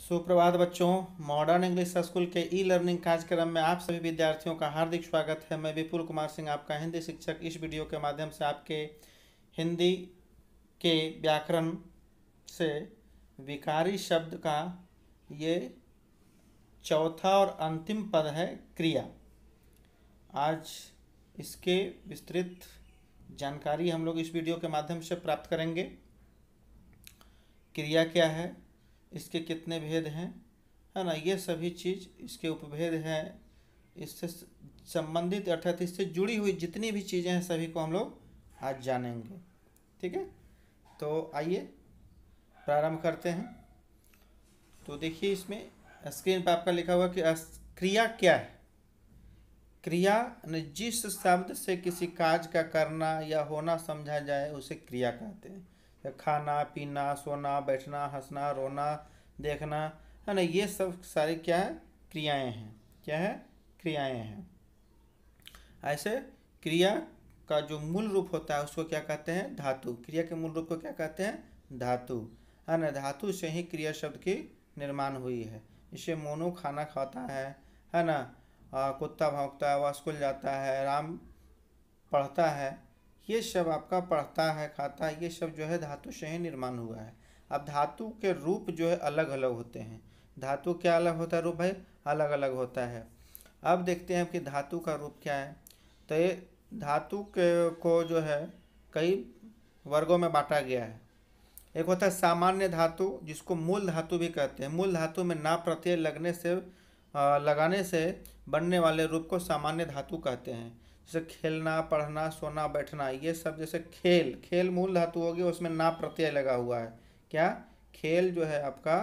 सुप्रभात बच्चों। Modern English school के ई लर्निंग कार्यक्रम में आप सभी विद्यार्थियों का हार्दिक स्वागत है। मैं विपुल कुमार सिंह, आपका हिंदी शिक्षक। इस वीडियो के माध्यम से आपके हिंदी के व्याकरण से विकारी शब्द का ये चौथा और अंतिम पद है क्रिया। आज इसके विस्तृत जानकारी हम लोग इस वीडियो के माध्यम से प्राप्त करेंगे। क्रिया क्या है, इसके कितने भेद हैं, है ना, ये सभी चीज़, इसके उपभेद हैं, इससे संबंधित अर्थात इससे जुड़ी हुई जितनी भी चीज़ें हैं सभी को हम लोग आज जानेंगे। ठीक है, तो आइए प्रारंभ करते हैं। तो देखिए, इसमें स्क्रीन पर आपका लिखा हुआ कि क्रिया क्या है। क्रिया जिस शब्द से किसी कार्य का करना या होना समझा जाए उसे क्रिया कहते हैं। खाना, पीना, सोना, बैठना, हंसना, रोना, देखना, है ना, ये सब सारी क्या है, क्रियाएं हैं। क्या है, क्रियाएं हैं। ऐसे क्रिया का जो मूल रूप होता है उसको क्या कहते हैं, धातु। क्रिया के मूल रूप को क्या कहते हैं, धातु, है ना। धातु से ही क्रिया शब्द की निर्माण हुई है। इसे मोनू खाना खाता है ना, कुत्ता भौंकता है, वह स्कूल जाता है, राम पढ़ता है, ये सब आपका पढ़ता है, खाता है, ये सब जो है धातु से ही निर्माण हुआ है। अब धातु के रूप जो है अलग अलग होते हैं। धातु क्या अलग होता है, रूप भाई अलग अलग होता है। अब देखते हैं कि धातु का रूप क्या है। तो ये धातु के को जो है कई वर्गों में बांटा गया है। एक होता है सामान्य धातु, जिसको मूल धातु भी कहते हैं। मूल धातु में ना प्रत्यय लगाने से बनने वाले रूप को सामान्य धातु कहते हैं। जैसे खेलना, पढ़ना, सोना, बैठना, ये सब। जैसे खेल मूल धातु हो गया, उसमें ना प्रत्यय लगा हुआ है। क्या, खेल जो है आपका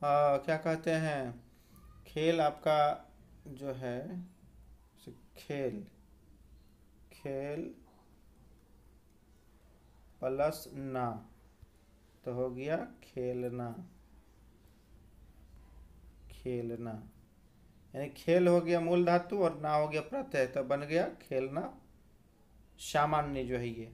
क्या कहते हैं, खेल आपका जो है खेल प्लस ना तो हो गया खेलना। यानी खेल हो गया मूल धातु और ना हो गया प्रत्यय, तो बन गया खेलना सामान्य जो है ये।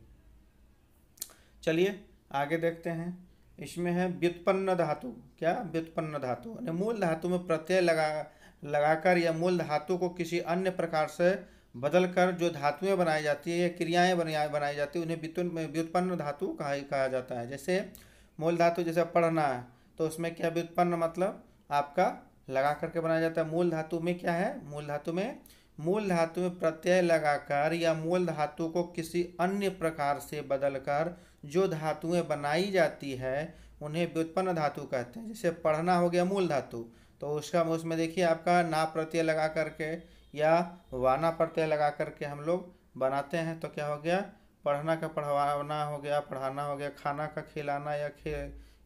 चलिए आगे देखते हैं। इसमें है व्युत्पन्न धातु। क्या, व्युत्पन्न धातु यानी मूल धातु में प्रत्यय लगाकर या मूल धातु को किसी अन्य प्रकार से बदलकर जो धातुएं बनाई जाती है या क्रियाएं बनाई जाती है उन्हें व्युत्पन्न धातु कहा जाता है। जैसे मूल धातु जैसे पढ़ना है तो उसमें क्या व्युत्पन्न मतलब आपका लगा करके बनाया जाता है। मूल धातु में क्या है, मूल धातु में प्रत्यय लगाकर या मूल धातु को किसी अन्य प्रकार से बदलकर जो धातुएं बनाई जाती है उन्हें व्युत्पन्न धातु कहते हैं। जैसे पढ़ना हो गया मूल धातु, तो उसमें देखिए आपका ना प्रत्यय लगा करके या वाना प्रत्यय लगा करके हम लोग बनाते हैं, तो क्या हो गया, पढ़ना का पढ़वाना हो गया, पढ़ाना हो गया, खाना का खिलाना या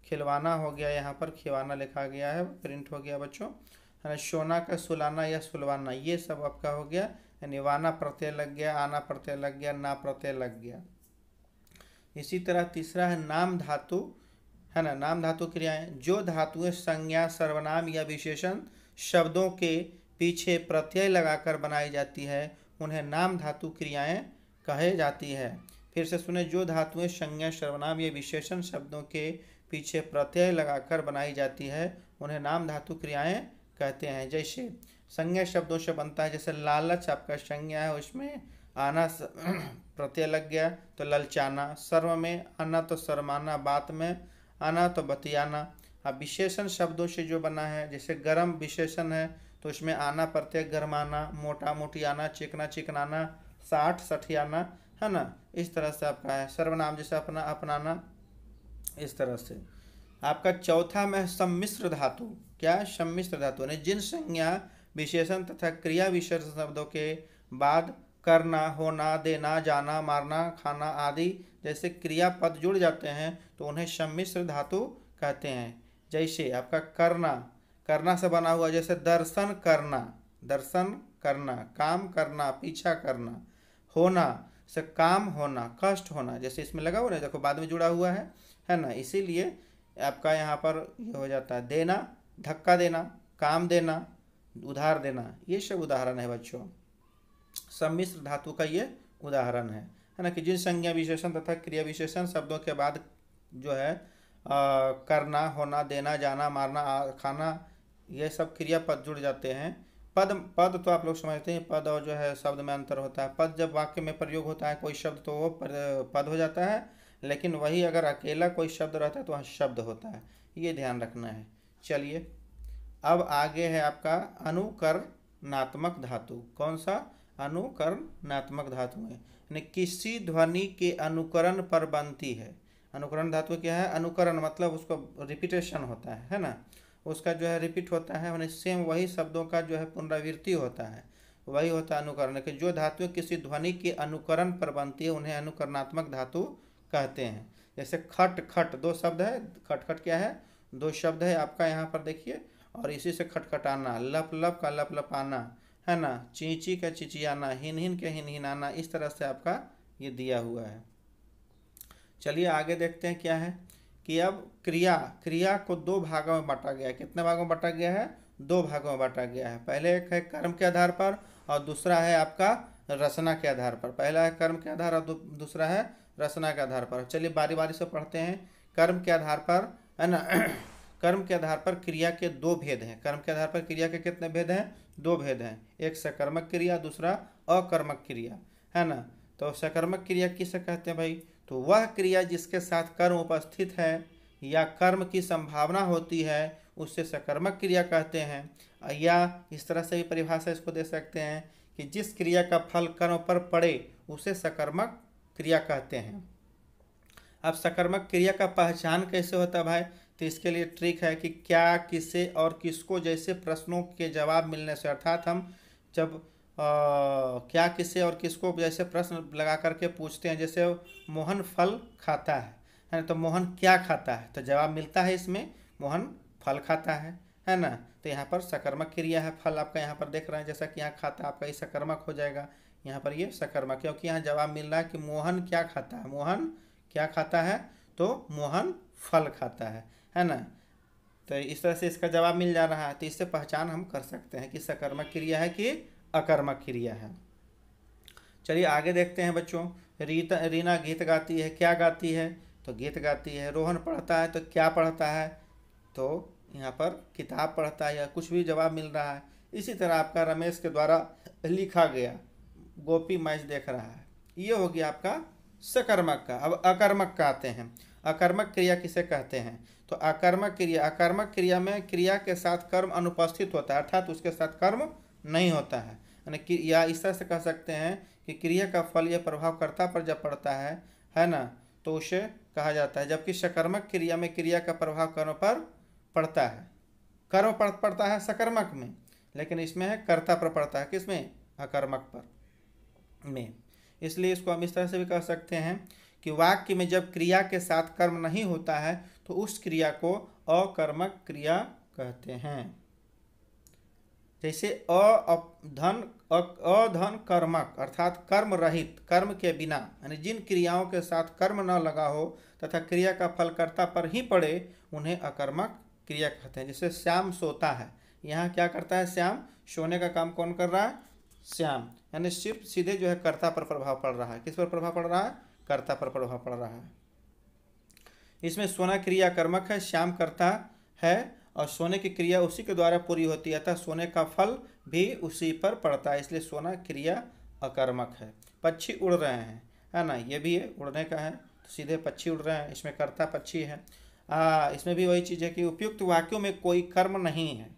खिलवाना हो गया, यहाँ पर खिलवाना लिखा गया है, प्रिंट हो गया बच्चों, है ना। सोना का सुलाना या सुलवाना, ये सब आपका हो गया, यानी वाना प्रत्यय लग गया, आना प्रत्यय लग गया, ना प्रत्यय लग गया। इसी तरह तीसरा है नाम धातु, है ना। नाम धातु क्रियाएं, जो धातुएं संज्ञा, सर्वनाम या विशेषण शब्दों के पीछे प्रत्यय लगाकर बनाई जाती है उन्हें नाम धातु क्रियाएं कहे जाती है। फिर से सुने, जो धातुएं संज्ञा, सर्वनाम या विशेषण शब्दों के पीछे प्रत्यय लगाकर बनाई जाती है उन्हें नाम धातु क्रियाएं कहते हैं। जैसे संज्ञा शब्दों से बनता है, जैसे लालच आपका संज्ञा है, उसमें आना प्रत्यय लग गया तो ललचाना। सर्व में आना तो शर्माना, बात में आना तो बतियाना। अब विशेषण शब्दों से जो बना है, जैसे गरम विशेषण है तो उसमें आना प्रत्यय गरमाना, मोटा मोटियाना, चिकना चिकनाना, साठ सठियाना, है ना। इस तरह से आपका है। सर्वनाम जैसे अपना अपनाना, इस तरह से। आपका चौथा में सम्मिश्र धातु। क्या, सम्मिश्र धातु यानी जिन संज्ञा, विशेषण तथा क्रिया विशेषण शब्दों के बाद करना, होना, देना, जाना, मारना, खाना आदि जैसे क्रियापद जुड़ जाते हैं तो उन्हें सम्मिश्र धातु कहते हैं। जैसे आपका करना से बना हुआ, जैसे दर्शन करना, काम करना, पीछा करना। होना से काम होना, कष्ट होना, जैसे इसमें लगा हुआ ना, देखो बाद में जुड़ा हुआ है ना, इसीलिए आपका यहाँ पर ये हो जाता है। देना, धक्का देना, काम देना, उधार देना, ये सब उदाहरण है बच्चों। सम्मिश्र धातु का ये उदाहरण है ना, कि जिन संज्ञा विशेषण तथा क्रिया विशेषण शब्दों के बाद जो है करना, होना, देना, जाना, मारना, खाना, ये सब क्रियापद जुड़ जाते हैं। पद पद तो आप लोग समझते हैं, पद और जो है शब्द में अंतर होता है। पद जब वाक्य में प्रयोग होता है कोई शब्द तो वो पद हो जाता है, लेकिन वही अगर अकेला कोई शब्द रहता है तो वहाँ शब्द होता है, ये ध्यान रखना है। चलिए अब आगे है आपका अनुकरणात्मक धातु। कौन सा? अनुकरणात्मक धातु है, यानी किसी ध्वनि के अनुकरण पर बनती है। अनुकरण धातु क्या है? अनुकरण मतलब उसको रिपीटेशन होता है ना, उसका जो है रिपीट होता है, यानी सेम वही शब्दों का जो है पुनरावृत्ति होता है, वही होता है अनुकरण। कि जो धातु किसी ध्वनि के अनुकरण पर बनती है उन्हें अनुकरणात्मक धातु कहते हैं। जैसे खट खट, दो शब्द है, खट खट क्या है? दो शब्द है आपका यहाँ पर देखिए, और इसी से खटखटाना, लप लप का लप लपाना, है ना, चींची का चिचियाना, हिन हिन के हिन हिनाना, इस तरह से आपका ये दिया हुआ है। चलिए आगे देखते हैं क्या है कि अब क्रिया को दो भागों में बांटा गया है। कितने भागों में बांटा गया है? दो भागों में बांटा गया है। पहले एक है कर्म के आधार पर और दूसरा है आपका रचना के आधार पर। पहला है कर्म के आधार और दूसरा है रचना के आधार पर। चलिए बारी बारी से पढ़ते हैं। कर्म के आधार पर, है ना, कर्म के आधार पर क्रिया के दो भेद हैं। कर्म के आधार पर क्रिया के कितने भेद हैं? दो भेद हैं। एक सकर्मक क्रिया, दूसरा अकर्मक क्रिया, है ना। तो सकर्मक क्रिया किसे कहते हैं भाई? तो वह क्रिया जिसके साथ कर्म उपस्थित है या कर्म की संभावना होती है उससे सकर्मक क्रिया कहते हैं। या इस तरह से भी परिभाषा इसको दे सकते हैं कि जिस क्रिया का फल कर्म पर पड़े उसे सकर्मक क्रिया कहते हैं। अब सकर्मक क्रिया का पहचान कैसे होता है भाई? तो इसके लिए ट्रिक है कि क्या, किसे और किसको जैसे प्रश्नों के जवाब मिलने से, अर्थात हम जब क्या, किसे और किसको जैसे प्रश्न लगा करके पूछते हैं, जैसे मोहन फल खाता है ना, तो मोहन क्या खाता है? तो जवाब मिलता है इसमें मोहन फल खाता है ना। तो यहाँ पर सकर्मक क्रिया है, फल आपका यहाँ पर देख रहे हैं, जैसा कि यहाँ खाता आपका ये सकर्मक हो जाएगा, यहाँ पर ये सकर्मक, क्योंकि यहाँ जवाब मिल रहा है कि मोहन क्या खाता है। मोहन क्या खाता है? तो मोहन फल खाता है ना। तो इस तरह से इसका जवाब मिल जा रहा है। तो इससे पहचान हम कर सकते हैं कि सकर्मक क्रिया है कि अकर्मक क्रिया है। चलिए आगे देखते हैं बच्चों। रीना गीत गाती है, क्या गाती है? तो गीत गाती है। रोहन पढ़ता है, तो क्या पढ़ता है? तो यहाँ पर किताब पढ़ता है, या कुछ भी जवाब मिल रहा है। इसी तरह आपका रमेश के द्वारा लिखा गया, गोपी मैच देख रहा है, ये हो गया आपका सकर्मक का। अब अकर्मक का आते हैं। अकर्मक क्रिया किसे कहते हैं? तो अकर्मक क्रिया में क्रिया के साथ कर्म अनुपस्थित होता है, अर्थात उसके साथ कर्म नहीं होता है, यानी या इस तरह से कह सकते हैं कि क्रिया का फल या प्रभावकर्ता पर जब पड़ता है ना, तो उसे कहा जाता है। जबकि सकर्मक क्रिया में क्रिया का प्रभाव कर्म पर पड़ता है, कर्म पड़ता है सकर्मक में, लेकिन इसमें है कर्ता पर पड़ता है, किसमें? अकर्मक पर में। इसलिए इसको हम इस तरह से भी कह सकते हैं कि वाक्य में जब क्रिया के साथ कर्म नहीं होता है तो उस क्रिया को अकर्मक क्रिया कहते हैं। जैसे अधन कर्मक, अर्थात कर्म रहित, कर्म के बिना, यानी जिन क्रियाओं के साथ कर्म न लगा हो तथा क्रिया का फल कर्ता पर ही पड़े उन्हें अकर्मक क्रिया कहते हैं। जैसे श्याम सोता है, यहाँ क्या करता है? श्याम सोने का काम कौन कर रहा है? श्याम, यानी सिर्फ सीधे जो है कर्ता पर प्रभाव पड़ रहा है। किस पर प्रभाव पड़ रहा है? कर्ता पर प्रभाव पड़ रहा है। इसमें सोना क्रिया कर्मक है, श्याम कर्ता है, और सोने की क्रिया उसी के द्वारा पूरी होती है, अतः सोने का फल भी उसी पर पड़ता है, इसलिए सोना क्रिया अकर्मक है। पक्षी उड़ रहे हैं, है ना, ये भी है, उड़ने का है, तो सीधे पक्षी उड़ रहे हैं, इसमें कर्ता पक्षी है। इसमें भी वही चीज़ है कि उपयुक्त वाक्यों में कोई कर्म नहीं है,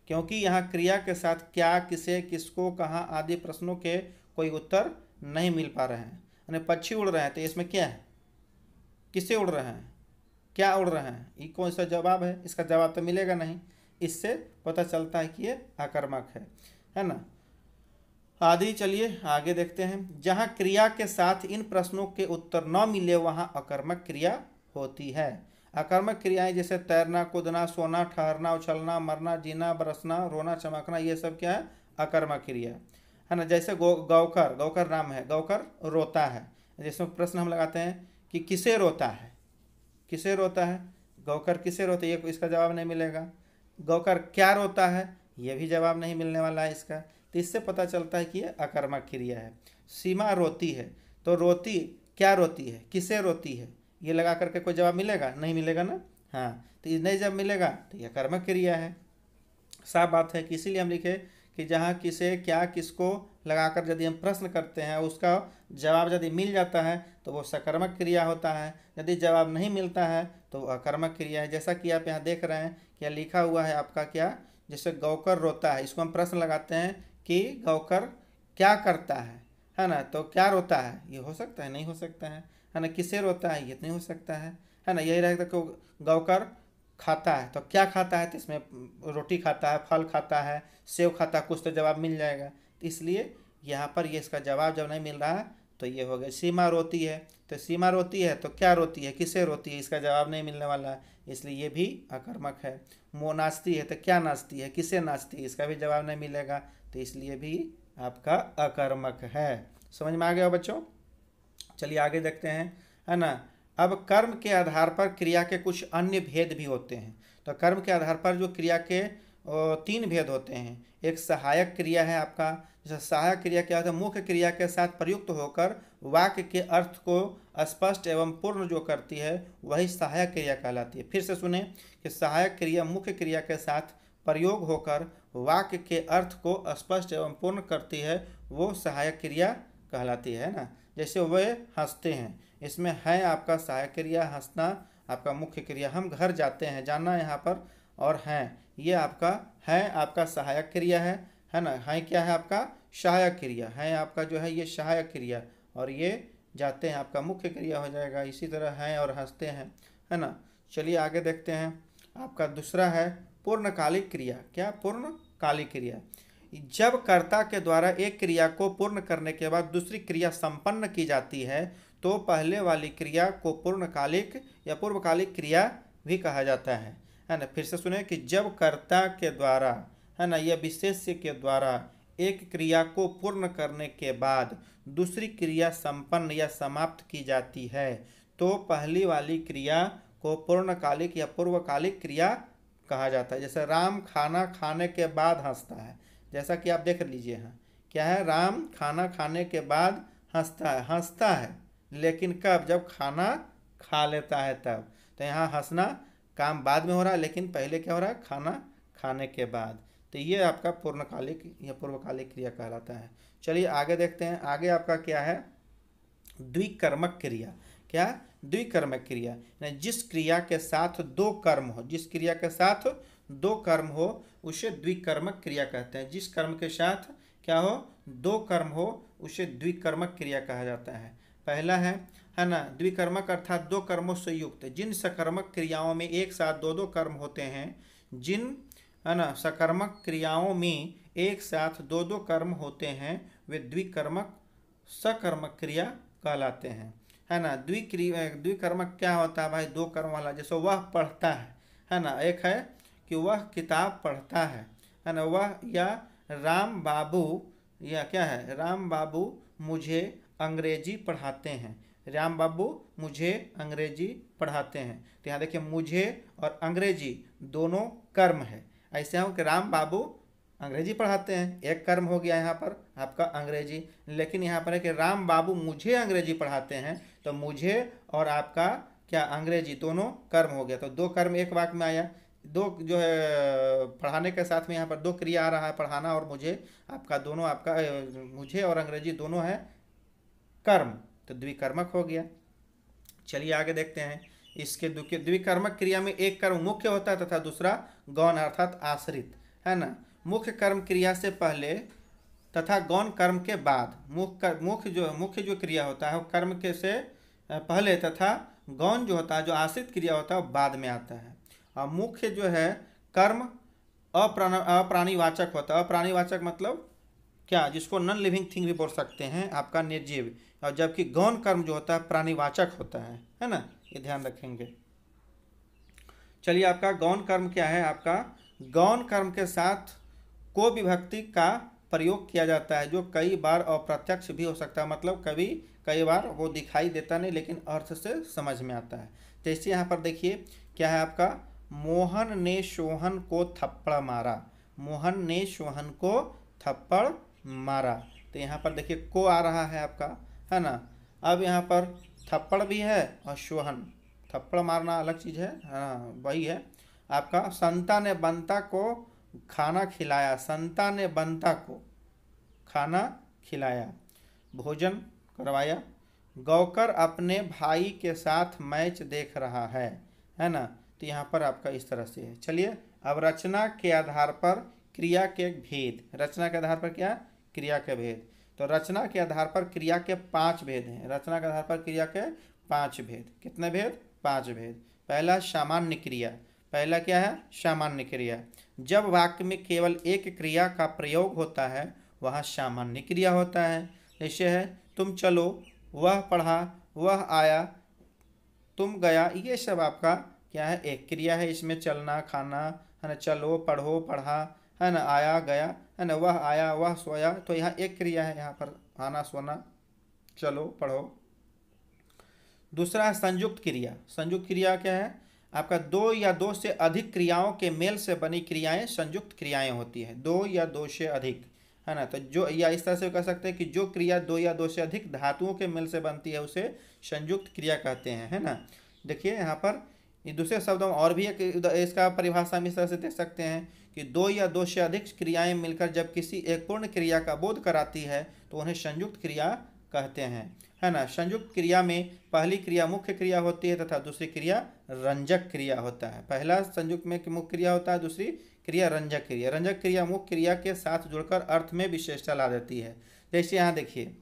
क्योंकि यहाँ क्रिया के साथ क्या, किसे, किसको, कहाँ आदि प्रश्नों के कोई उत्तर नहीं मिल पा रहे हैं। यानी पक्षी उड़ रहे हैं तो इसमें क्या है? किससे उड़ रहे हैं? क्या उड़ रहे हैं? ये कौन सा जवाब है? इसका जवाब तो मिलेगा नहीं। इससे पता चलता है कि ये अकर्मक है ना। आदि चलिए आगे देखते हैं। जहाँ क्रिया के साथ इन प्रश्नों के उत्तर न मिले वहाँ अकर्मक क्रिया होती है। अकर्मक क्रियाएं जैसे तैरना, कूदना, सोना, ठहरना, उछलना, मरना, जीना, बरसना, रोना, चमकना, ये सब क्या है? अकर्मक क्रिया है ना। जैसे गौकर नाम है, गौकर रोता है, जिसमें प्रश्न हम लगाते हैं कि किसे रोता है? किसे रोता है? गौकर किसे रोता है? ये इसका जवाब नहीं मिलेगा। गौकर क्या रोता है? ये भी जवाब नहीं मिलने वाला है इसका। तो इससे पता चलता है कि ये अकर्मक क्रिया है। सीमा रोती है, तो रोती क्या रोती है? किसे रोती है? ये लगा करके कोई जवाब मिलेगा? नहीं मिलेगा ना, हाँ, तो ये नहीं जब मिलेगा तो यह कर्मक क्रिया है। साफ बात है कि इसीलिए हम लिखे कि जहाँ किसे क्या किसको लगाकर यदि हम प्रश्न करते हैं उसका जवाब यदि मिल जाता है तो वो सकर्मक क्रिया होता है, यदि जवाब नहीं मिलता है तो वो अकर्मक क्रिया है। जैसा कि आप यहाँ देख रहे हैं क्या लिखा हुआ है आपका, क्या जैसे गौकर रोता है, इसको हम प्रश्न लगाते हैं कि गौकर क्या करता है ना, तो क्या रोता है, ये हो सकता है नहीं हो सकता है ना, किसे रोता है ये नहीं हो सकता है ना। यही रहेगा कि गौकर खाता है, तो क्या खाता है, तो इसमें रोटी खाता है, फल खाता है, सेव खाता है, कुछ तो जवाब मिल जाएगा। तो इसलिए यहाँ पर ये इसका जवाब जब नहीं मिल रहा है तो ये हो गया। सीमा रोती है, तो सीमा रोती है तो क्या रोती है, किसे रोती है, इसका जवाब नहीं मिलने वाला है, इसलिए ये भी अकर्मक है। वो नाचती है तो क्या नाचती है, किसे नाचती है, इसका भी जवाब नहीं मिलेगा, तो इसलिए भी आपका अकर्मक है। समझ में आ गया बच्चों। चलिए आगे देखते हैं, है ना। अब कर्म के आधार पर क्रिया के कुछ अन्य भेद भी होते हैं। तो कर्म के आधार पर जो क्रिया के 3 भेद होते हैं। एक सहायक क्रिया है आपका, जैसे सहायक क्रिया क्या होता है, मुख्य क्रिया के साथ प्रयुक्त होकर वाक्य के अर्थ को स्पष्ट एवं पूर्ण जो करती है वही सहायक क्रिया कहलाती है। फिर से सुने कि सहायक क्रिया मुख्य क्रिया के साथ प्रयोग होकर वाक्य के अर्थ को स्पष्ट एवं पूर्ण करती है, वो सहायक क्रिया कहलाती है ना। जैसे वे हंसते हैं, इसमें है आपका सहायक क्रिया, हंसना आपका मुख्य क्रिया। हम घर जाते हैं, जाना यहाँ पर, और हैं ये आपका है आपका सहायक क्रिया है ना। है क्या है आपका सहायक क्रिया, है आपका जो है ये सहायक क्रिया, और ये जाते हैं आपका मुख्य क्रिया हो जाएगा। इसी तरह हैं और हंसते हैं, है ना। चलिए आगे देखते हैं, आपका दूसरा है पूर्णकालिक क्रिया। क्या पूर्णकालिक क्रिया, जब कर्ता के द्वारा एक क्रिया को पूर्ण करने के बाद दूसरी क्रिया संपन्न की जाती है तो पहले वाली क्रिया को पूर्णकालिक या पूर्वकालिक क्रिया भी कहा जाता है ना। फिर से सुने कि जब कर्ता के द्वारा, है ना, यह विशेष्य के द्वारा एक क्रिया को पूर्ण करने के बाद दूसरी क्रिया संपन्न या समाप्त की जाती है तो पहली वाली क्रिया को पूर्णकालिक या पूर्वकालिक क्रिया कहा जाता है। जैसे राम खाना खाने के बाद हंसता है, जैसा कि आप देख लीजिए, हाँ क्या है, राम खाना खाने के बाद हंसता है लेकिन कब, जब खाना खा लेता है तब। तो यहाँ हंसना काम बाद में हो रहा है लेकिन पहले क्या हो रहा है, खाना खाने के बाद। तो ये आपका पूर्णकालिक या पूर्वकालिक क्रिया कहलाता है। चलिए आगे देखते हैं, आगे आपका क्या है, द्विकर्मक क्रिया। क्या, द्विकर्मक क्रिया, जिस क्रिया के साथ 2 कर्म हो, जिस क्रिया के साथ 2 कर्म हो उसे द्विकर्मक क्रिया कहते हैं। जिस कर्म के साथ क्या हो, 2 कर्म हो उसे द्विकर्मक क्रिया कहा जाता है। पहला है ना, द्विकर्मक अर्थात 2 कर्मों से युक्त। जिन सकर्मक क्रियाओं में एक साथ 2-2 कर्म होते हैं, जिन, है ना, सकर्मक क्रियाओं में एक साथ 2-2 कर्म होते हैं वे द्विकर्मक सकर्मक क्रिया कहलाते हैं, है ना। द्विकर्मक क्या होता है भाई, 2 कर्म वाला। जैसे वह पढ़ता है ना, एक है कि वह किताब पढ़ता है ना, वह, या राम बाबू, या क्या है, राम बाबू मुझे अंग्रेजी पढ़ाते हैं, राम बाबू मुझे अंग्रेजी पढ़ाते हैं। तो यहाँ देखिए मुझे और अंग्रेजी दोनों कर्म है। ऐसे हो कि राम बाबू अंग्रेजी पढ़ाते हैं, एक कर्म हो गया यहाँ पर आपका अंग्रेजी, लेकिन यहाँ पर है कि राम बाबू मुझे अंग्रेजी पढ़ाते हैं, तो मुझे और आपका क्या अंग्रेजी दोनों कर्म हो गया। तो 2 कर्म एक वाक्य में आया। 2 जो है पढ़ाने के साथ में यहाँ पर 2 क्रिया आ रहा है, पढ़ाना और मुझे, आपका दोनों आपका मुझे और अंग्रेजी दोनों है कर्म, तो द्विकर्मक हो गया। चलिए आगे देखते हैं, इसके द्विकर्मक क्रिया में एक कर्म मुख्य होता है तथा दूसरा गौण अर्थात आश्रित, है ना। मुख्य कर्म क्रिया से पहले तथा गौण कर्म के बाद, मुख्य जो क्रिया होता है वो कर्म के से पहले तथा गौण जो होता है, जो आश्रित क्रिया होता है वो बाद में आता है। और मुख्य जो है कर्म अप्राणीवाचक होता है। अप्राणीवाचक मतलब क्या, जिसको नॉन लिविंग थिंग भी बोल सकते हैं, आपका निर्जीव। और जबकि गौण कर्म जो होता है प्राणीवाचक होता है ना, ये ध्यान रखेंगे। चलिए आपका गौण कर्म क्या है, आपका गौण कर्म के साथ को विभक्ति का प्रयोग किया जाता है, जो कई बार अप्रत्यक्ष भी हो सकता है, मतलब कई बार वो दिखाई देता नहीं लेकिन अर्थ से समझ में आता है। जैसे यहाँ पर देखिए क्या है आपका, मोहन ने सोहन को थप्पड़ मारा, मोहन ने सोहन को थप्पड़ मारा। तो यहाँ पर देखिए को आ रहा है आपका, है ना। अब यहाँ पर थप्पड़ भी है और सोहन, थप्पड़ मारना अलग चीज़ है, हाँ वही है आपका। संता ने बंता को खाना खिलाया, संता ने बंता को खाना खिलाया, भोजन करवाया। गौकर अपने भाई के साथ मैच देख रहा है ना। तो यहाँ पर आपका इस तरह से है। चलिए अब रचना के आधार पर क्रिया के भेद, रचना के आधार पर क्या, क्रिया के भेद। तो रचना के आधार पर क्रिया के 5 भेद हैं, रचना के आधार पर क्रिया के 5 भेद। कितने भेद, 5 भेद। पहला सामान्य क्रिया, पहला क्या है, सामान्य क्रिया। जब वाक्य में केवल एक क्रिया का प्रयोग होता है वहाँ सामान्य क्रिया होता है। जैसे है तुम चलो, वह पढ़ा, वह आया, तुम गया, ये सब आपका क्या है, एक क्रिया है। इसमें चलना, खाना है ना, चलो, पढ़ो, पढ़ा है ना, आया, गया है ना, वह आया, वह सोया, तो यहाँ एक क्रिया है, यहाँ पर आना, सोना, चलो, पढ़ो। दूसरा है संयुक्त क्रिया। संयुक्त क्रिया क्या है, आपका दो या दो से अधिक क्रियाओं के मेल से बनी क्रियाएं संयुक्त क्रियाएं होती है। दो या दो से अधिक है ना, तो जो, या इस तरह से कह सकते हैं कि जो क्रिया दो या दो से अधिक धातुओं के मेल से बनती है उसे संयुक्त क्रिया कहते हैं, है ना। देखिए यहाँ पर ये दूसरे शब्दों में और भी एक इसका परिभाषा हम इस तरह से देख सकते हैं कि दो या दो से अधिक क्रियाएं मिलकर जब किसी एक पूर्ण क्रिया का बोध कराती है तो उन्हें संयुक्त क्रिया कहते हैं, है ना। संयुक्त क्रिया में पहली क्रिया मुख्य क्रिया होती है तथा दूसरी क्रिया रंजक क्रिया होता है। पहला संयुक्त में मुख्य क्रिया होता है, दूसरी क्रिया रंजक क्रिया। रंजक क्रिया मुख्य क्रिया के साथ जुड़कर अर्थ में विशेषता ला देती है। जैसे यहाँ देखिए,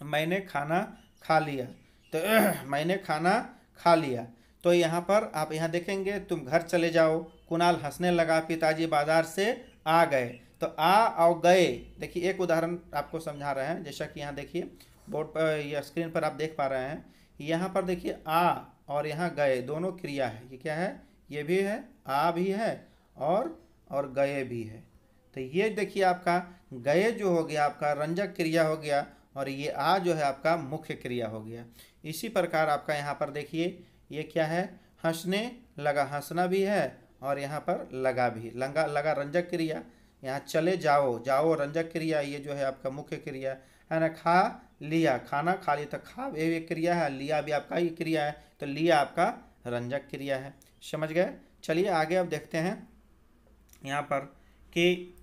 मैंने खाना खा लिया, तो मैंने खाना खा लिया, तो यहाँ पर आप यहाँ देखेंगे, तुम घर चले जाओ, कुणाल हंसने लगा, पिताजी बाजार से आ गए। तो आ और गए, देखिए एक उदाहरण आपको समझा रहे हैं। जैसा कि यहाँ देखिए बोर्ड पर या स्क्रीन पर आप देख पा रहे हैं, यहाँ पर देखिए आ और यहाँ गए दोनों क्रिया है। ये क्या है, ये भी है, आ भी है और गए भी है। तो ये देखिए आपका गए जो हो गया आपका रंजक क्रिया हो गया, और ये आ जो है आपका मुख्य क्रिया हो गया। इसी प्रकार आपका यहाँ पर देखिए ये क्या है, हंसने लगा, हंसना भी है और यहाँ पर लगा भी, लगा लगा रंजक क्रिया। यहाँ चले जाओ, जाओ रंजक क्रिया, ये जो है आपका मुख्य क्रिया है ना। खा लिया, खाना खा लिया, तो खा भी एक क्रिया है, लिया भी आपका ही क्रिया है, तो लिया आपका रंजक क्रिया है। समझ गए। चलिए आगे अब देखते हैं यहाँ पर कि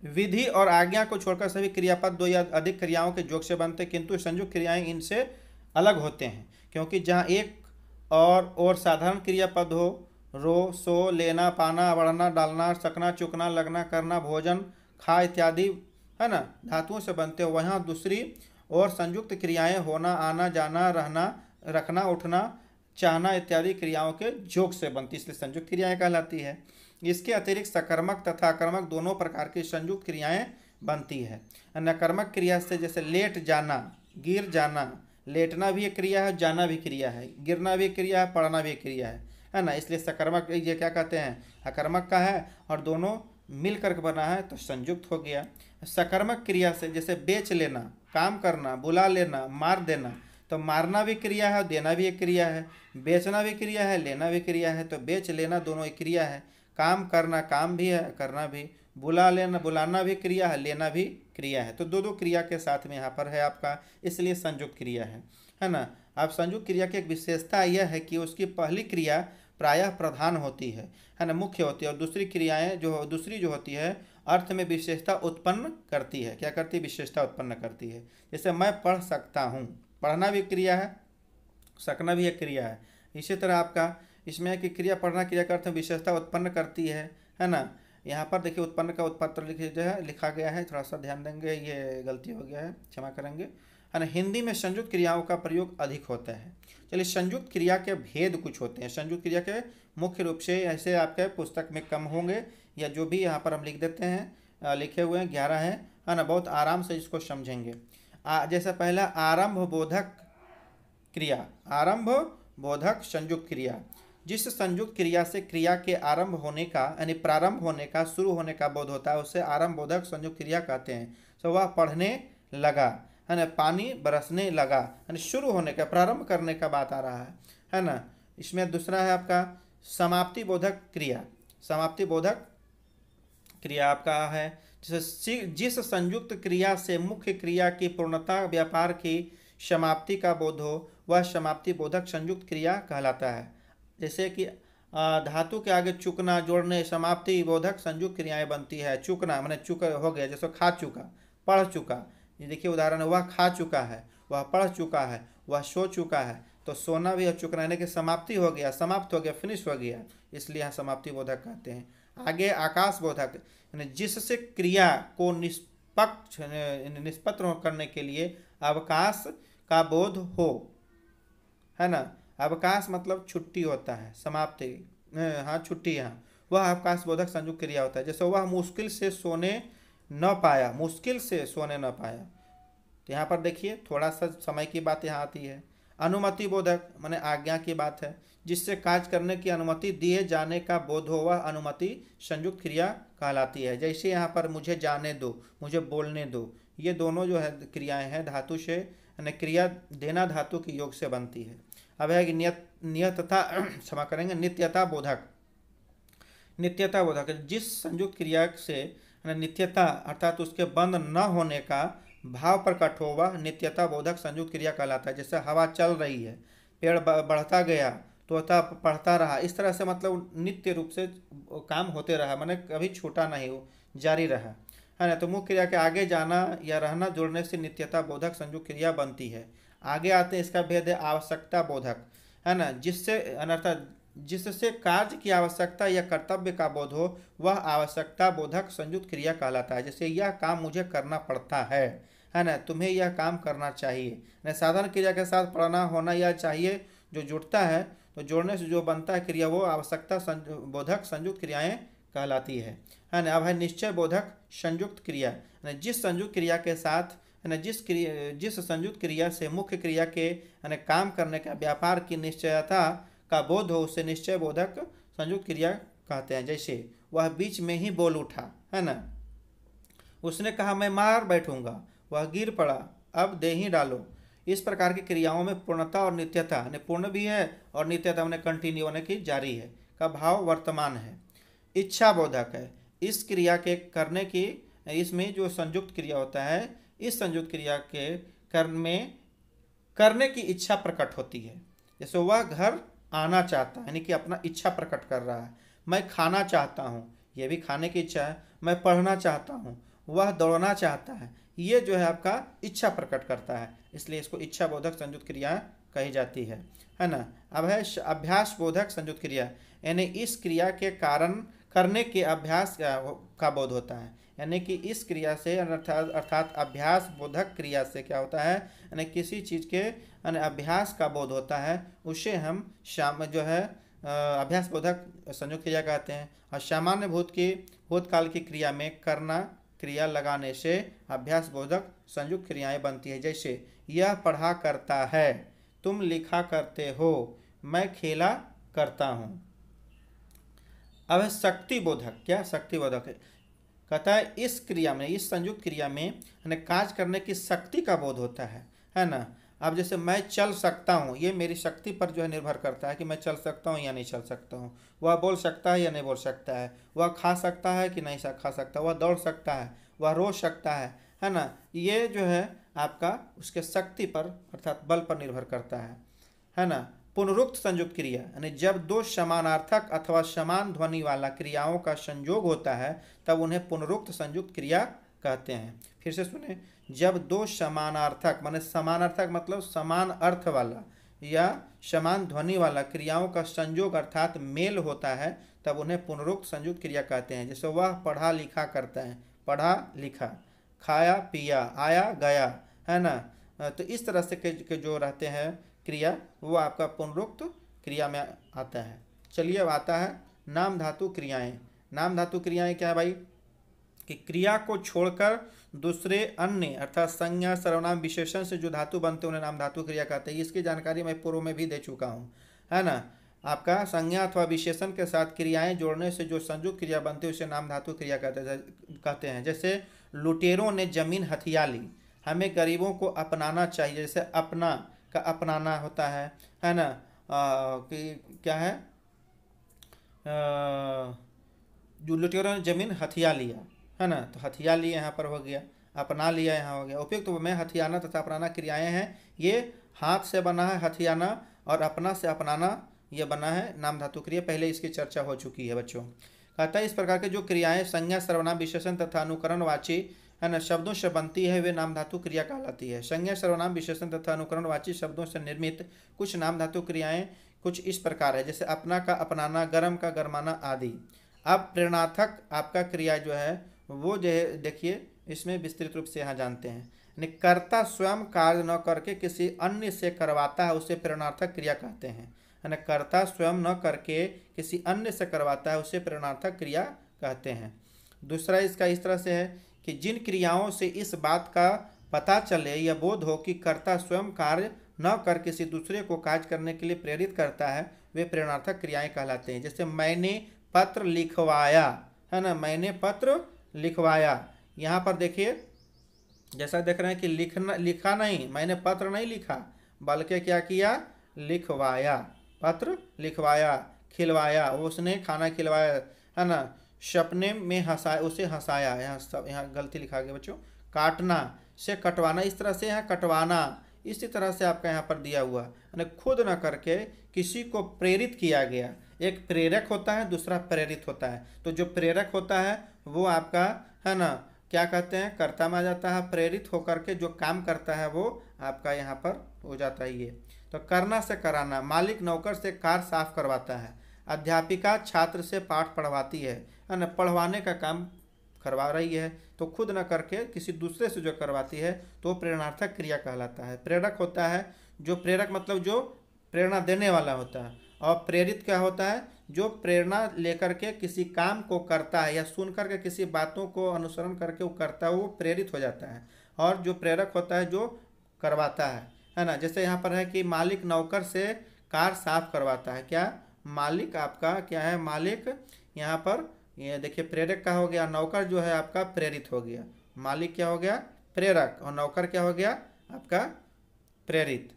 विधि और आज्ञा को छोड़कर सभी क्रियापद दो या अधिक क्रियाओं के योग से बनते, किंतु संयुक्त क्रियाएं इनसे अलग होते हैं, क्योंकि जहाँ एक और साधारण क्रियापद हो, रो, सो, लेना, पाना, बढ़ना, डालना, सकना, चुकना, लगना, करना, भोजन, खा इत्यादि है ना धातुओं से बनते हो, वहाँ दूसरी और संयुक्त क्रियाएं होना, आना, जाना, रहना, रखना, उठना, चाहना इत्यादि क्रियाओं के योग से बनती, इसलिए संयुक्त क्रियाएं कहलाती है। इसके अतिरिक्त सकर्मक तथा अकर्मक दोनों प्रकार की संयुक्त क्रियाएं बनती है। नकर्मक क्रिया से जैसे लेट जाना, गिर जाना, लेटना भी एक क्रिया है, जाना भी क्रिया है, गिरना भी क्रिया है, पढ़ना भी क्रिया है ना। इसलिए सकर्मक ये क्या कहते हैं, अकर्मक का है, और दोनों मिल कर बना है तो संयुक्त हो गया। सकर्मक क्रिया से जैसे बेच लेना, काम करना, बुला लेना, मार देना, तो मारना भी क्रिया है, देना भी एक क्रिया है। बेचना भी क्रिया है, लेना भी क्रिया है, तो बेच लेना दोनों एक क्रिया है। काम करना काम भी है, करना भी, बुला लेना, बुलाना भी क्रिया है, लेना भी क्रिया है। तो दो दो क्रिया के साथ में यहाँ पर है आपका, इसलिए संयुक्त क्रिया है ना। अब संयुक्त क्रिया की एक विशेषता यह है कि उसकी पहली क्रिया प्रायः प्रधान होती है ना, मुख्य होती है, और दूसरी क्रियाएं दूसरी जो होती है अर्थ में विशेषता उत्पन्न करती है। क्या करती है, विशेषता उत्पन्न करती है। जैसे मैं पढ़ सकता हूँ, पढ़ना भी क्रिया है, सकना भी एक क्रिया है। इसी तरह आपका इसमें है कि क्रिया पढ़ना क्रिया का अर्थ में विशेषता उत्पन्न करती है ना। यहाँ पर देखिए उत्पन्न का उत्पात्र लिखा गया है, थोड़ा सा ध्यान देंगे, ये गलती हो गया है, क्षमा करेंगे, है ना। हिंदी में संयुक्त क्रियाओं का प्रयोग अधिक होता है। चलिए संयुक्त क्रिया के भेद कुछ होते हैं। संयुक्त क्रिया के मुख्य रूप से ऐसे आपके पुस्तक में कम होंगे, या जो भी यहाँ पर हम लिख देते हैं, लिखे हुए हैं 11 हैं, है ना। बहुत आराम से इसको समझेंगे। जैसे पहला आरंभ बोधक क्रिया, आरंभ बोधक संयुक्त क्रिया। जिस संयुक्त क्रिया से क्रिया के आरंभ होने का यानी प्रारंभ होने का, शुरू होने का बोध होता है उसे आरंभ बोधक संयुक्त क्रिया कहते हैं। तो वह पढ़ने लगा, है ना, पानी बरसने लगा, यानी शुरू होने का, प्रारंभ करने का बात आ रहा है ना। इसमें दूसरा है आपका समाप्ति बोधक क्रिया। समाप्ति बोधक क्रिया आपका है जिस संयुक्त क्रिया से मुख्य क्रिया की पूर्णता व्यापार की समाप्ति का बोध हो वह समाप्ति बोधक संयुक्त क्रिया कहलाता है। जैसे कि धातु के आगे चुकना जोड़ने समाप्ति बोधक संयुक्त क्रियाएं बनती है। चुकना माने चुक हो गया, जैसे खा चुका, पढ़ चुका। ये देखिए उदाहरण है, वह खा चुका है, वह पढ़ चुका है, वह सो चुका है। तो सोना भी चुकना यानी कि समाप्ति हो गया, समाप्त हो गया, फिनिश हो गया, इसलिए यहाँ समाप्ति बोधक कहते हैं। आगे आकाश बोधक यानी जिससे क्रिया को निष्पक्ष निष्पत्र करने के लिए अवकाश का बोध हो, है ना। अवकाश मतलब छुट्टी होता है, समाप्ति, हाँ छुट्टी, यहाँ वह अवकाश बोधक संयुक्त क्रिया होता है। जैसे वह मुश्किल से सोने न पाया, मुश्किल से सोने न पाया, तो यहाँ पर देखिए थोड़ा सा समय की बात यहाँ आती है। अनुमति बोधक माने आज्ञा की बात है, जिससे कार्य करने की अनुमति दिए जाने का बोध हो, वह अनुमति संयुक्त क्रिया कहलाती है। जैसे यहाँ पर मुझे जाने दो, मुझे बोलने दो, ये दोनों जो है क्रियाएं हैं धातु से, यानी क्रिया देना धातु के योग से बनती है। अब है कि नियतता क्षमा करेंगे, नित्यता बोधक। नित्यता बोधक जिस संयुक्त क्रिया से नित्यता अर्थात उसके बंद न होने का भाव प्रकट हो, वह नित्यता बोधक संयुक्त क्रिया कहलाता है। जैसे हवा चल रही है, पेड़ बढ़ता गया, तोता पढ़ता रहा, इस तरह से मतलब नित्य रूप से काम होते रहा, माने कभी छूटा नहीं, हो जारी रहा, है ना। तो मुख्य क्रिया के आगे जाना या रहना जोड़ने से नित्यता बोधक संयुक्त क्रिया बनती है। आगे आते हैं, इसका भेद है आवश्यकता बोधक, है ना। जिससे अर्थात जिससे कार्य की आवश्यकता या कर्तव्य का बोध हो, वह आवश्यकता बोधक संयुक्त क्रिया कहलाता है। जैसे यह काम मुझे करना पड़ता है ना, तुम्हें यह काम करना चाहिए न। साधन क्रिया के साथ पढ़ना होना या चाहिए जो जुड़ता है, तो जोड़ने से जो बनता है क्रिया, वो आवश्यकता बोधक संयुक्त क्रियाएं कहलाती है ना। अब है निश्चय बोधक संयुक्त क्रिया, जिस संयुक्त क्रिया के साथ जिस संयुक्त क्रिया से मुख्य क्रिया के काम करने का व्यापार की निश्चयता का बोध हो, उसे निश्चय बोधक संयुक्त क्रिया कहते हैं। जैसे वह बीच में ही बोल उठा, है ना, उसने कहा मैं मार बैठूंगा, वह गिर पड़ा, अब दे ही डालो। इस प्रकार की क्रियाओं में पूर्णता और नित्यता, पूर्ण भी है और नित्यता में कंटिन्यू होने की जारी है का भाव वर्तमान है। इच्छा बोधक है, इस क्रिया के करने की, इसमें जो संयुक्त क्रिया होता है, इस संयुक्त क्रिया के करने की इच्छा प्रकट होती है। जैसे वह घर आना चाहता है, यानी कि अपना इच्छा प्रकट कर रहा है। मैं खाना चाहता हूँ, यह भी खाने की इच्छा है। मैं पढ़ना चाहता हूँ, वह दौड़ना चाहता है, ये जो है आपका इच्छा प्रकट करता है, इसलिए इसको इच्छा बोधक संयुक्त क्रिया कही जाती है ना। अब है अभ्यास बोधक संयुक्त क्रिया, यानी इस क्रिया के कारण करने के अभ्यास का बोध होता है। यानी कि इस क्रिया से अर्थात अभ्यास बोधक क्रिया से क्या होता है, यानी किसी चीज़ के अभ्यास का बोध होता है, उसे हम जो है अभ्यास बोधक संयुक्त क्रिया कहते हैं। और सामान्य भूतकाल की क्रिया में करना क्रिया लगाने से अभ्यास बोधक संयुक्त क्रियाएं बनती है। जैसे यह पढ़ा करता है, तुम लिखा करते हो, मैं खेला करता हूँ। अब शक्ति बोधक, क्या शक्ति बोधक है, कहता है इस क्रिया में, इस संयुक्त क्रिया में कार्य करने की शक्ति का बोध होता है ना। अब जैसे मैं चल सकता हूँ, ये मेरी शक्ति पर जो है निर्भर करता है कि मैं चल सकता हूँ या नहीं चल सकता हूँ। वह बोल सकता है या नहीं बोल सकता है, वह खा सकता है कि नहीं खा सकता, वह दौड़ सकता है, वह रो सकता है ना। ये जो है आपका उसके शक्ति पर अर्थात बल पर निर्भर करता है ना। पुनरुक्त संयुक्त क्रिया, यानी जब दो समानार्थक अथवा समान ध्वनि वाला क्रियाओं का संयोग होता है, तब उन्हें पुनरुक्त संयुक्त क्रिया कहते हैं। फिर से सुने, जब दो समानार्थक माने समानार्थक मतलब समान अर्थ वाला या समान ध्वनि वाला क्रियाओं का संयोग अर्थात मेल होता है, तब उन्हें पुनरुक्त संयुक्त क्रिया कहते हैं। जैसे वह पढ़ा लिखा करता है, पढ़ा लिखा, खाया पिया, आया गया, है ना। तो इस तरह से के जो रहते हैं क्रिया, वो आपका पुनरुक्त क्रिया में आता है। चलिए अब आता है नाम धातु क्रियाएं। नाम धातु क्रियाएं क्या है भाई, कि क्रिया को छोड़कर दूसरे अन्य अर्थात संज्ञा सर्वनाम विशेषण से जो धातु बनते हैं उन्हें नाम धातु क्रिया कहते हैं। इसकी जानकारी मैं पूर्व में भी दे चुका हूँ, है ना। आपका संज्ञा अथवा विशेषण के साथ क्रियाएं जोड़ने से जो संयुक्त क्रिया बनती है उसे नाम धातु क्रिया कहते हैं। जैसे लुटेरों ने जमीन हथिया ली, हमें गरीबों को अपनाना चाहिए। जैसे अपना का अपनाना होता है ना। कि क्या है, जो लुटेरों ने जमीन हथिया लिया, है ना, तो हथिया लिया यहाँ पर हो गया, अपना लिया यहाँ हो गया। उपयुक्त में हथियाना तथा अपनाना क्रियाएं हैं, ये हाथ से बना है हथियाना, और अपना से अपनाना यह बना है नाम धातु क्रिया। पहले इसकी चर्चा हो चुकी है बच्चों। कहता है इस प्रकार के जो क्रियाएं संज्ञा सर्वनाम विशेषण तथा अनुकरणवाची है ना शब्दों से बनती है वे नाम धातु क्रिया कहलाती है। संज्ञा सर्वनाम विशेषण तथा अनुकरणवाची शब्दों से निर्मित कुछ नाम धातु क्रियाएं कुछ इस प्रकार है, जैसे अपना का अपनाना, गरम का गरमाना आदि। अब प्रेरणार्थक आपका क्रिया जो है वो जो है देखिए इसमें विस्तृत रूप से यहाँ जानते हैं। यानी कर्ता स्वयं कार्य न करके किसी अन्य से करवाता है उसे प्रेरणार्थक क्रिया कहते हैं। यानी कर्ता स्वयं न करके किसी अन्य से करवाता है उसे प्रेरणार्थक क्रिया कहते हैं। दूसरा इसका इस तरह से है कि जिन क्रियाओं से इस बात का पता चले या बोध हो कि कर्ता स्वयं कार्य न कर किसी दूसरे को कार्य करने के लिए प्रेरित करता है वे प्रेरणार्थक क्रियाएं कहलाते हैं। जैसे मैंने पत्र लिखवाया, है ना, मैंने पत्र लिखवाया। यहाँ पर देखिए जैसा देख रहे हैं कि लिखा नहीं, मैंने पत्र नहीं लिखा बल्कि क्या किया, लिखवाया, पत्र लिखवाया, खिलवाया, उसने खाना खिलवाया, है ना, सपने में हंसाया, उसे हंसाया। यहाँ गलती लिखा गया बच्चों, काटना से कटवाना, इस तरह से यहाँ कटवाना, इसी तरह से आपका यहाँ पर दिया हुआ, यानी खुद न करके किसी को प्रेरित किया गया। एक प्रेरक होता है, दूसरा प्रेरित होता है। तो जो प्रेरक होता है वो आपका है ना क्या कहते हैं, कर्ता में आ जाता है। प्रेरित होकर के जो काम करता है वो आपका यहाँ पर हो जाता है ये। तो करना से कराना, मालिक नौकर से कार साफ करवाता है। अध्यापिका छात्र से पाठ पढ़वाती है ना, पढ़वाने का काम करवा रही है, तो खुद न करके किसी दूसरे से जो करवाती है तो प्रेरणार्थक क्रिया कहलाता है। प्रेरक होता है जो प्रेरक मतलब जो प्रेरणा देने वाला होता है, और प्रेरित क्या होता है, जो प्रेरणा लेकर के किसी काम को करता है या सुन करके किसी बातों को अनुसरण करके वो करता है, वो प्रेरित हो जाता है। और जो प्रेरक होता है जो करवाता है ना। जैसे यहाँ पर है कि मालिक नौकर से कार साफ करवाता है। क्या, मालिक आपका क्या है, मालिक यहाँ पर ये देखिए प्रेरक का हो गया, नौकर जो है आपका प्रेरित हो गया। मालिक क्या हो गया, प्रेरक, और नौकर क्या हो गया आपका प्रेरित।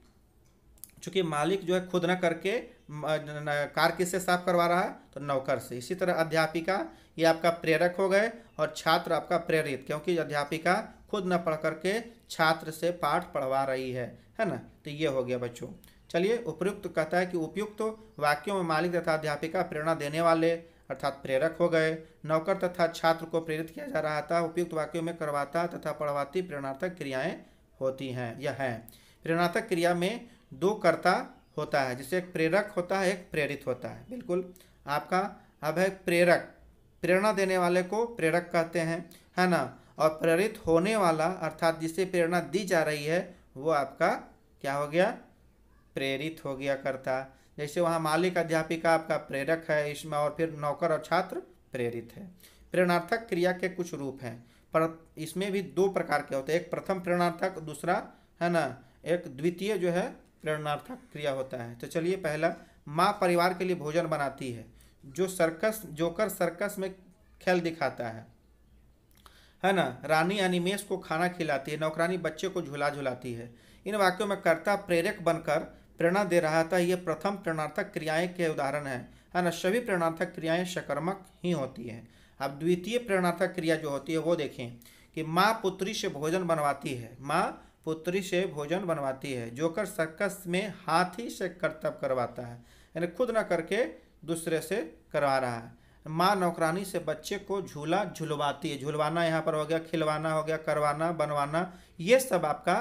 चूंकि मालिक जो है खुद न करके कार किससे साफ करवा रहा है, तो नौकर से। इसी तरह अध्यापिका ये आपका प्रेरक हो गए और छात्र आपका प्रेरित, क्योंकि अध्यापिका खुद न पढ़ करके छात्र से पाठ पढ़वा रही है ना। तो ये हो गया बच्चों। चलिए उपयुक्त कहता है कि उपयुक्त वाक्यों में मालिक तथा अध्यापिका प्रेरणा देने वाले अर्थात प्रेरक हो गए। नौकर तथा छात्र को प्रेरित किया जा रहा था। उपयुक्त वाक्यों में करवाता तथा पढ़वाती प्रेरणार्थक क्रियाएं होती हैं। यह है प्रेरणार्थक क्रिया में दो कर्ता होता है, जिसे एक प्रेरक होता है एक प्रेरित होता है। बिल्कुल आपका अब है प्रेरक, प्रेरणा देने वाले को प्रेरक कहते हैं, है ना। और प्रेरित होने वाला अर्थात जिसे प्रेरणा दी जा रही है वो आपका क्या हो गया, प्रेरित हो गया कर्ता। जैसे वहाँ मालिक अध्यापिका आपका प्रेरक है इसमें, और फिर नौकर और छात्र प्रेरित है। प्रेरणार्थक क्रिया के कुछ रूप हैं, पर इसमें भी दो प्रकार के होते हैं। एक प्रथम प्रेरणार्थक, दूसरा है ना एक द्वितीय जो है प्रेरणार्थक क्रिया होता है। तो चलिए पहला, माँ परिवार के लिए भोजन बनाती है। जोकर सर्कस में खेल दिखाता है ना। रानी अनिमेष को खाना खिलाती है। नौकरानी बच्चे को झुला झुलाती है। इन वाक्यों में कर्ता प्रेरक बनकर प्रेरणा दे रहा था। ये प्रथम प्रेरणार्थक क्रियाएं के उदाहरण है ना। सभी प्रेरणार्थक क्रियाएं सकर्मक ही होती हैं। अब द्वितीय प्रेरणार्थक क्रिया जो होती है वो देखें कि माँ पुत्री से भोजन बनवाती है। माँ पुत्री से भोजन बनवाती है। जोकर सर्कस में हाथी से करतब करवाता है, यानी खुद न करके दूसरे से करवा रहा है। माँ नौकरानी से बच्चे को झूला झुलवाती है। झुलवाना यहाँ पर हो गया, खिलवाना हो गया, करवाना, बनवाना, ये सब आपका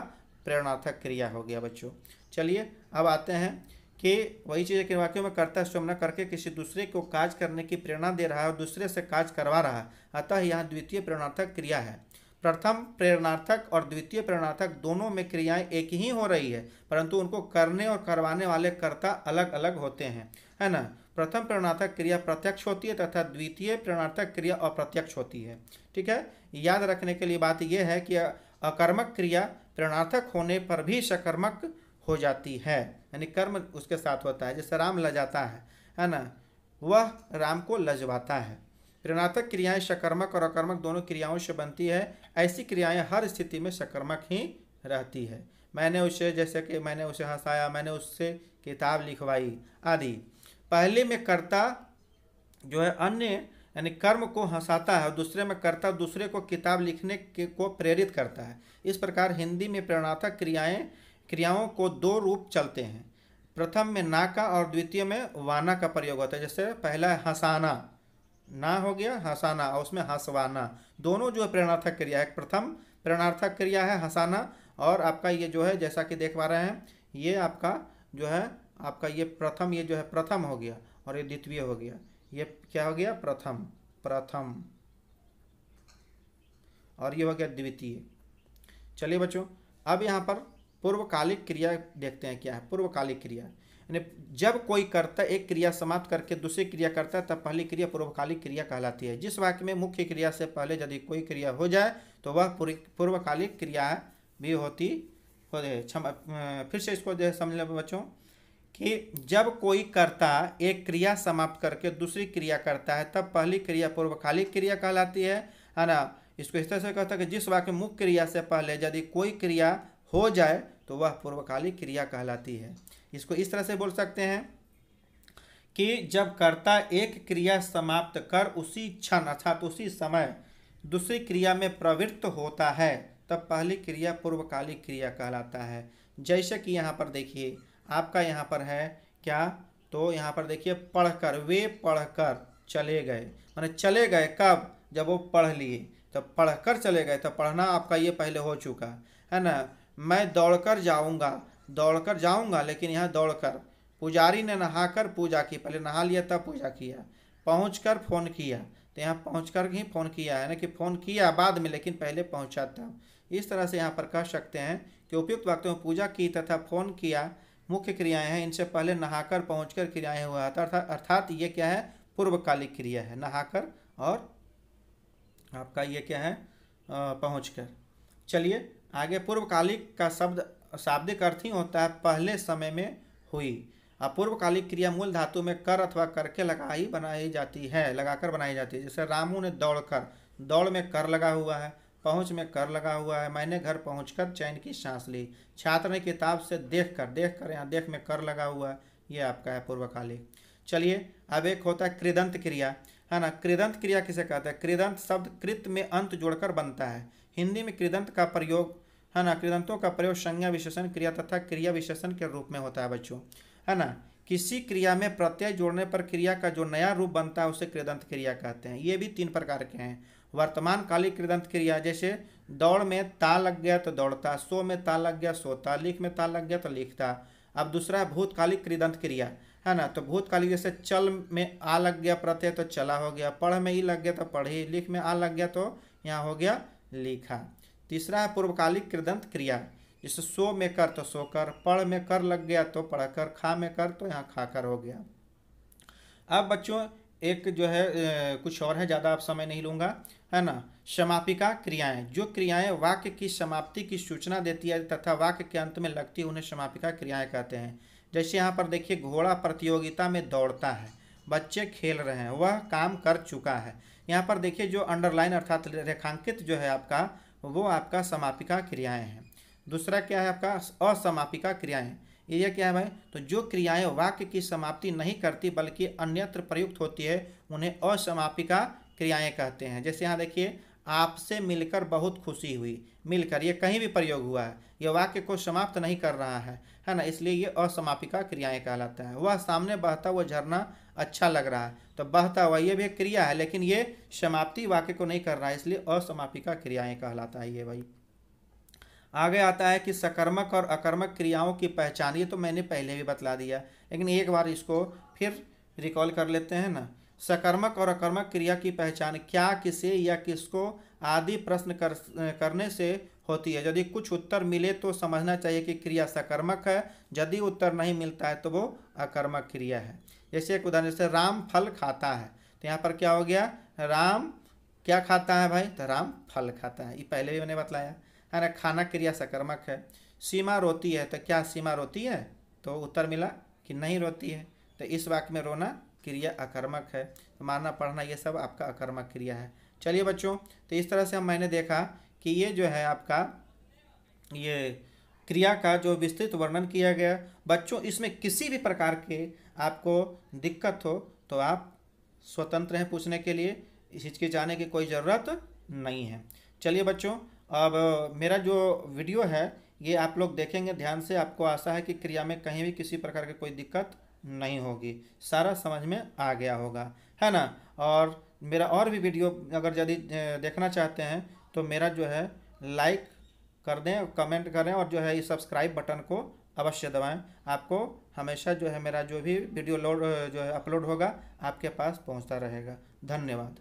प्रेरणार्थक क्रिया हो गया बच्चों। चलिए अब आते हैं कि वही चीज़ के वाक्यों में कर्ता स्वयं न करके किसी दूसरे को कार्य करने की प्रेरणा दे रहा है और दूसरे से कार्य करवा रहा है, अतः यहाँ द्वितीय प्रेरणार्थक क्रिया है। प्रथम प्रेरणार्थक और द्वितीय प्रेरणार्थक दोनों में क्रियाएं एक ही हो रही है, परंतु उनको करने और करवाने वाले कर्ता अलग अलग होते हैं, है ना। प्रथम प्रेरणार्थक क्रिया प्रत्यक्ष होती है तथा द्वितीय प्रेरणार्थक क्रिया अप्रत्यक्ष होती है। ठीक है, याद रखने के लिए बात यह है कि अकर्मक क्रिया प्रेरणार्थक होने पर भी सकर्मक हो जाती है, यानी कर्म उसके साथ होता है। जैसे राम लजाता है ना, वह राम को लजवाता है। प्रेरणार्थक क्रियाएं सकर्मक और अकर्मक दोनों क्रियाओं से बनती है। ऐसी क्रियाएं हर स्थिति में सकर्मक ही रहती है। मैंने उसे, जैसे कि मैंने उसे हंसाया, मैंने उससे किताब लिखवाई आदि। पहले में कर्ता जो है अन्य यानी कर्म को हंसाता है और दूसरे में कर्ता दूसरे को किताब लिखने को प्रेरित करता है। इस प्रकार हिंदी में प्रेरणार्थक क्रियाएं क्रियाओं को दो रूप चलते हैं। प्रथम में ना का और द्वितीय में वाना का प्रयोग होता है। जैसे पहला है हंसाना, ना हो गया हंसाना, और उसमें हंसवाना, दोनों जो है प्रेरणार्थक क्रिया है। प्रथम प्रेरणार्थक क्रिया है हंसाना, और आपका ये जो है जैसा कि देख पा रहे हैं, ये आपका जो है आपका ये प्रथम, ये जो है प्रथम हो गया, और ये द्वितीय हो गया। ये क्या हो गया? प्रथम, प्रथम, और ये हो गया द्वितीय। चलिए बच्चों, अब यहाँ पर पूर्वकालिक क्रिया देखते हैं। क्या है पूर्वकालिक क्रिया? यानी जब कोई कर्ता एक क्रिया समाप्त करके दूसरी क्रिया करता है तब पहली क्रिया पूर्वकालिक क्रिया कहलाती है। जिस वाक्य में मुख्य क्रिया से पहले यदि कोई क्रिया हो जाए तो वह पूर्वकालिक क्रिया भी होती है। फिर से इसको जो है समझ लें बच्चों, कि जब कोई कर्ता एक क्रिया समाप्त करके दूसरी क्रिया करता है तब पहली क्रिया पूर्वकालिक क्रिया कहलाती है ना। इसको इस तरह से कहता है कि जिस वाक्य में मुख्य क्रिया से पहले यदि कोई क्रिया हो जाए तो वह पूर्वकालिक क्रिया कहलाती है। इसको इस तरह से बोल सकते हैं कि जब कर्ता एक क्रिया समाप्त कर उसी क्षण अर्थात उसी समय दूसरी क्रिया में प्रवृत्त होता है तब पहली क्रिया पूर्वकालिक क्रिया कहलाता है। जैसे कि यहाँ पर देखिए, आपका यहाँ पर है क्या, तो यहाँ पर देखिए पढ़कर, वे पढ़कर चले गए, माने चले गए कब? जब वो पढ़ लिए, तब पढ़कर चले गए, तब पढ़ना आपका ये पहले हो चुका है ना। मैं दौड़कर जाऊंगा, दौड़कर जाऊंगा, लेकिन यहाँ दौड़कर। पुजारी ने नहाकर पूजा की, पहले नहा लिया तब पूजा किया। पहुंचकर फोन किया, तो यहाँ पहुंचकर ही फोन किया है ना, कि फोन किया बाद में लेकिन पहले पहुंचा था। इस तरह से यहाँ पर कह सकते हैं कि उपयुक्त वाक्यों में पूजा की तथा फोन किया मुख्य क्रियाएं हैं, इनसे पहले नहाकर पहुंचकर क्रियाएं हुआ था, अर्थात ये क्या है? पूर्वकालिक क्रिया है, नहाकर और आपका ये क्या है? पहुंचकर। चलिए आगे, पूर्वकालिक का शब्द शाब्दिक अर्थ ही होता है पहले समय में हुई। अब पूर्वकालिक क्रिया मूल धातु में कर अथवा करके लगाई बनाई जाती है, लगाकर बनाई जाती है। जैसे रामू ने दौड़कर, दौड़ में कर लगा हुआ है, पहुंच में कर लगा हुआ है। मैंने घर पहुंचकर चैन की सांस ली। छात्र ने किताब से देखकर, देखकर यहाँ देख में कर लगा हुआ है, ये आपका है पूर्वकालिक। चलिए अब एक होता है कृदंत क्रिया, है ना। कृदंत क्रिया किसे कहते हैं? कृदंत शब्द कृत में अंत जोड़कर बनता है। हिंदी में कृदंत का प्रयोग, है ना, कृदंतों का प्रयोग संज्ञा विशेषण क्रिया तथा क्रिया विशेषण के रूप में होता है बच्चों, है ना। किसी क्रिया में प्रत्यय जोड़ने पर क्रिया का जो नया रूप बनता है उसे कृदंत क्रिया कहते हैं। ये भी 3 प्रकार के हैं। वर्तमान कालिक कृदंत क्रिया, जैसे दौड़ में ता लग गया तो दौड़ता, सो में ता लग गया सोता, लिख में ता लग गया तो लिखता। अब दूसरा है भूतकालिक कृदंत क्रिया, है ना। तो भूतकालिक जैसे चल में आ लग गया प्रत्यय तो चला हो गया, पढ़ में ई लग गया तो पढ़ी, लिख में आ लग गया तो यहाँ हो गया लिखा। तीसरा है पूर्वकालिक कृदंत क्रिया, जैसे सो में कर तो सोकर, पढ़ में कर लग गया तो पढ़कर, खा में कर तो यहाँ खाकर हो गया। अब बच्चों एक जो है कुछ और है, ज़्यादा आप समय नहीं लूँगा, है ना। समापिका क्रियाएं, जो क्रियाएं वाक्य की समाप्ति की सूचना देती है तथा वाक्य के अंत में लगती है उन्हें समापिका क्रियाएं कहते हैं। जैसे यहाँ पर देखिए, घोड़ा प्रतियोगिता में दौड़ता है, बच्चे खेल रहे हैं, वह काम कर चुका है। यहाँ पर देखिए जो अंडरलाइन अर्थात रेखांकित जो है आपका, वो आपका समापिका क्रियाएं हैं। दूसरा क्या है आपका? असमापिका क्रियाएं। ये क्या है भाई? तो जो क्रियाएं वाक्य की समाप्ति नहीं करती बल्कि अन्यत्र प्रयुक्त होती है उन्हें असमापिका क्रियाएं कहते हैं। जैसे यहाँ देखिए, आपसे मिलकर बहुत खुशी हुई, मिलकर ये कहीं भी प्रयोग हुआ है, यह वाक्य को समाप्त नहीं कर रहा है ना, इसलिए ये असमापिका क्रियाएं कहलाता है। वह सामने बहता हुआ झरना अच्छा लग रहा है, तो बहता हुआ ये भी एक क्रिया है लेकिन ये समाप्ति वाक्य को नहीं कर रहा है, इसलिए असमापिका क्रियाएं कहलाता है ये भाई। आगे आता है कि सकर्मक और अकर्मक क्रियाओं की पहचान, ये तो मैंने पहले भी बतला दिया लेकिन एक बार इसको फिर रिकॉल कर लेते हैं ना। सकर्मक और अकर्मक क्रिया की पहचान क्या, किसे या किसको आदि प्रश्न करने से होती है। यदि कुछ उत्तर मिले तो समझना चाहिए कि क्रिया सकर्मक है, यदि उत्तर नहीं मिलता है तो वो अकर्मक क्रिया है। जैसे एक उदाहरण, जैसे राम फल खाता है, तो यहाँ पर क्या हो गया? राम क्या खाता है भाई? तो राम फल खाता है, ये पहले भी मैंने बतलाया है ना। खाना क्रिया सकर्मक है। सीमा रोती है, तो क्या सीमा रोती है? तो उत्तर मिला कि नहीं रोती है, तो इस वाक्य में रोना क्रिया अकर्मक है। तो मारना पढ़ना ये सब आपका अकर्मक क्रिया है। चलिए बच्चों, तो इस तरह से मैंने देखा कि ये जो है आपका ये क्रिया का जो विस्तृत वर्णन किया गया। बच्चों इसमें किसी भी प्रकार के आपको दिक्कत हो तो आप स्वतंत्र हैं पूछने के लिए, हिचकिचाने की कोई ज़रूरत नहीं है। चलिए बच्चों, अब मेरा जो वीडियो है ये आप लोग देखेंगे ध्यान से, आपको आशा है कि क्रिया में कहीं भी किसी प्रकार की कोई दिक्कत नहीं होगी, सारा समझ में आ गया होगा, है ना। और मेरा और भी वीडियो अगर यदि देखना चाहते हैं तो मेरा जो है लाइक कर दें, कमेंट करें और जो है ये सब्सक्राइब बटन को अवश्य दबाएं। आपको हमेशा जो है मेरा जो भी वीडियो लोड जो है अपलोड होगा आपके पास पहुंचता रहेगा। धन्यवाद।